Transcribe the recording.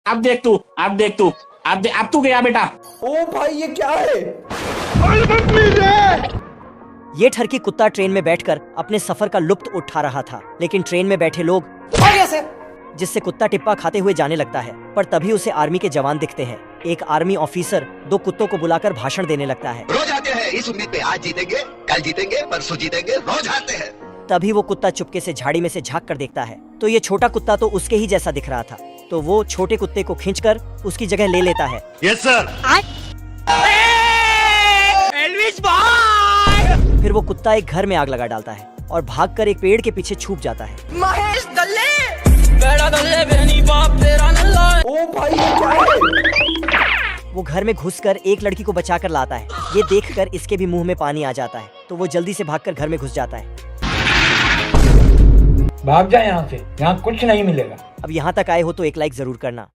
अब देख तू, अब तू गया बेटा। ओ भाई ये क्या है? ये ठरकी कुत्ता ट्रेन में बैठकर अपने सफर का लुत्फ उठा रहा था, लेकिन ट्रेन में बैठे लोग जिससे कुत्ता टिप्पा खाते हुए जाने लगता है। पर तभी उसे आर्मी के जवान दिखते हैं। एक आर्मी ऑफिसर दो कुत्तों को बुलाकर भाषण देने लगता है। रोज आते हैं इस उम्मीद पे, आज जीतेंगे, कल जीतेंगे, परसों जीतेंगे, रोज आते हैं। तभी वो कुत्ता चुपके से झाड़ी में से झांक कर देखता है तो ये छोटा कुत्ता तो उसके ही जैसा दिख रहा था। तो वो छोटे कुत्ते को खींचकर उसकी जगह ले लेता है। Yes sir. फिर वो कुत्ता एक घर में आग लगा डालता है और भागकर एक पेड़ के पीछे छुप जाता है। महेश दल्ले। ओ भाई ये क्या है? वो घर में घुसकर एक लड़की को बचाकर लाता है। ये देखकर इसके भी मुंह में पानी आ जाता है तो वो जल्दी से भागकर घर में घुस जाता है। भाग जा यहाँ से, यहाँ कुछ नहीं मिलेगा। अब यहाँ तक आए हो तो एक लाइक जरूर करना।